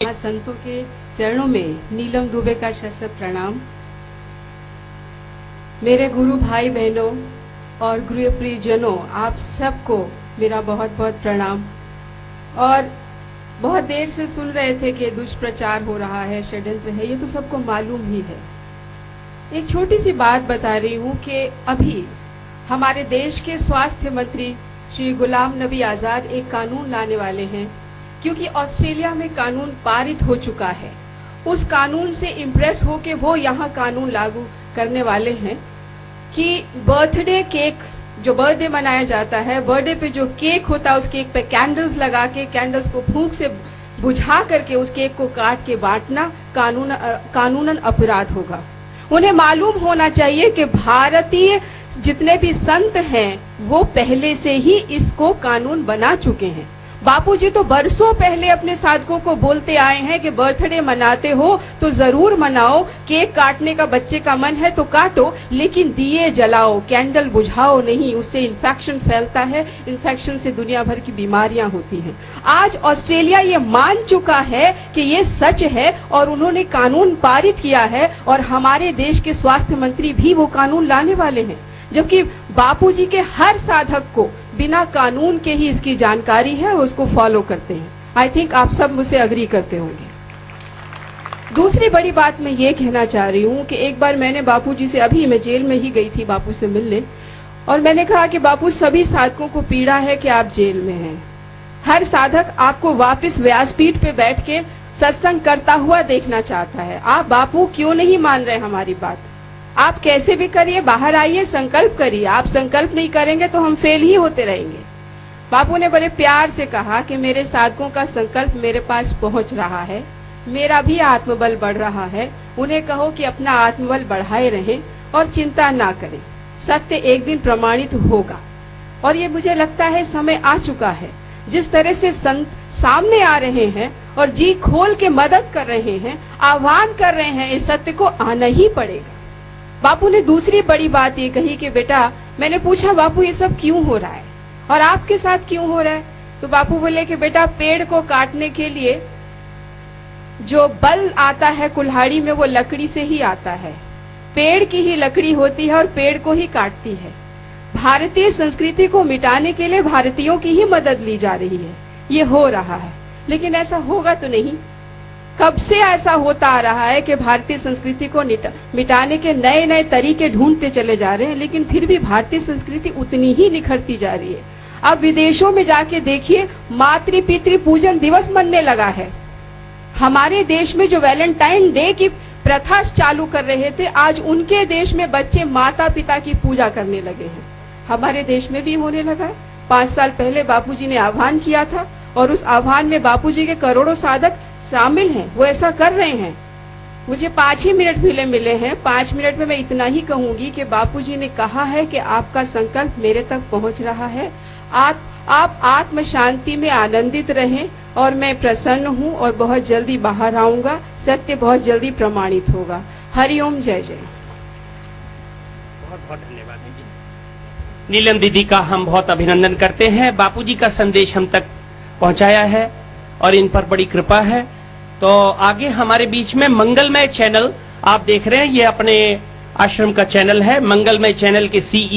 संतों के चरणों में नीलम दुबे का शत प्रणाम। मेरे गुरु भाई बहनों और गुरुप्रियजनों, आप सबको मेरा बहुत बहुत प्रणाम। और बहुत देर से सुन रहे थे कि दुष्प्रचार हो रहा है, षड्यंत्र है, ये तो सबको मालूम ही है। एक छोटी सी बात बता रही हूं कि अभी हमारे देश के स्वास्थ्य मंत्री श्री गुलाम नबी आजाद एक कानून लाने वाले हैं, क्योंकि ऑस्ट्रेलिया में कानून पारित हो चुका है। उस कानून से इम्प्रेस होके वो यहाँ कानून लागू करने वाले हैं कि बर्थडे केक, जो बर्थडे मनाया जाता है, बर्थडे पे जो केक होता है, उस केक पे कैंडल्स लगा के, कैंडल्स को फूंक से बुझा करके उस केक को काट के बांटना कानूनन अपराध होगा। उन्हें मालूम होना चाहिए कि भारतीय जितने भी संत हैं वो पहले से ही इसको कानून बना चुके हैं। बापूजी तो बरसों पहले अपने साधकों को बोलते आए हैं कि बर्थडे मनाते हो तो जरूर मनाओ, केक काटने का बच्चे का मन है तो काटो, लेकिन दिए जलाओ, कैंडल बुझाओ नहीं, उससे इन्फेक्शन फैलता है, इन्फेक्शन से दुनिया भर की बीमारियां होती हैं। आज ऑस्ट्रेलिया ये मान चुका है कि ये सच है और उन्होंने कानून पारित किया है, और हमारे देश के स्वास्थ्य मंत्री भी वो कानून लाने वाले हैं, जबकि बापूजी के हर साधक को बिना कानून के ही इसकी जानकारी है, उसको फॉलो करते हैं। आई थिंक आप सब मुझसे अग्री करते होंगे। दूसरी बड़ी बात मैं ये कहना चाह रही हूं कि एक बार मैंने बापूजी से, अभी मैं जेल में ही गई थी बापू से मिलने, और मैंने कहा कि बापू, सभी साधकों को पीड़ा है कि आप जेल में हैं। हर साधक आपको वापस व्यासपीठ पे बैठ के सत्संग करता हुआ देखना चाहता है। आप बापू क्यों नहीं मान रहे हमारी बात? आप कैसे भी करिए, बाहर आइए, संकल्प करिए। आप संकल्प नहीं करेंगे तो हम फेल ही होते रहेंगे। बापू ने बड़े प्यार से कहा कि मेरे साधकों का संकल्प मेरे पास पहुंच रहा है, मेरा भी आत्मबल बढ़ रहा है। उन्हें कहो कि अपना आत्मबल बढ़ाए रहें और चिंता ना करें, सत्य एक दिन प्रमाणित होगा। और ये मुझे लगता है समय आ चुका है। जिस तरह से संत सामने आ रहे हैं और जी खोल के मदद कर रहे हैं, आह्वान कर रहे हैं, इस सत्य को आना ही पड़ेगा। बापू ने दूसरी बड़ी बात ये कही कि बेटा, मैंने पूछा बापू ये सब क्यों हो रहा है और आपके साथ क्यों हो रहा है? तो बापू बोले कि बेटा, पेड़ को काटने के लिए जो बल आता है कुल्हाड़ी में, वो लकड़ी से ही आता है। पेड़ की ही लकड़ी होती है और पेड़ को ही काटती है। भारतीय संस्कृति को मिटाने के लिए भारतीयों की ही मदद ली जा रही है। ये हो रहा है, लेकिन ऐसा होगा तो नहीं। कब से ऐसा होता आ रहा है कि भारतीय संस्कृति को मिटाने के नए नए तरीके ढूंढते चले जा रहे हैं, लेकिन फिर भी भारतीय संस्कृति उतनी ही निखरती जा रही है। अब विदेशों में जाके देखिए, मातृ पितृ पूजन दिवस मनने लगा है। हमारे देश में जो वैलेंटाइन डे की प्रथा चालू कर रहे थे, आज उनके देश में बच्चे माता पिता की पूजा करने लगे हैं। हमारे देश में भी होने लगा है। 5 साल पहले बापूजी ने आह्वान किया था और उस आह्वान में बापूजी के करोड़ों साधक शामिल हैं, वो ऐसा कर रहे हैं। मुझे 5 ही मिनट मिले हैं। 5 मिनट में मैं इतना ही कहूंगी कि बापूजी ने कहा है कि आपका संकल्प मेरे तक पहुंच रहा है। आप आत्म शांति में आनंदित रहें और मैं प्रसन्न हूं और बहुत जल्दी बाहर आऊंगा। सत्य बहुत जल्दी प्रमाणित होगा। हरिओम, जय जय। बहुत बहुत धन्यवाद दीदी। नीलम दीदी का हम बहुत अभिनंदन करते हैं। बापूजी का संदेश हम तक पहुंचाया है और इन पर बड़ी कृपा है। तो आगे हमारे बीच में मंगलमय चैनल आप देख रहे हैं, ये अपने आश्रम का चैनल है। मंगलमय चैनल के CEO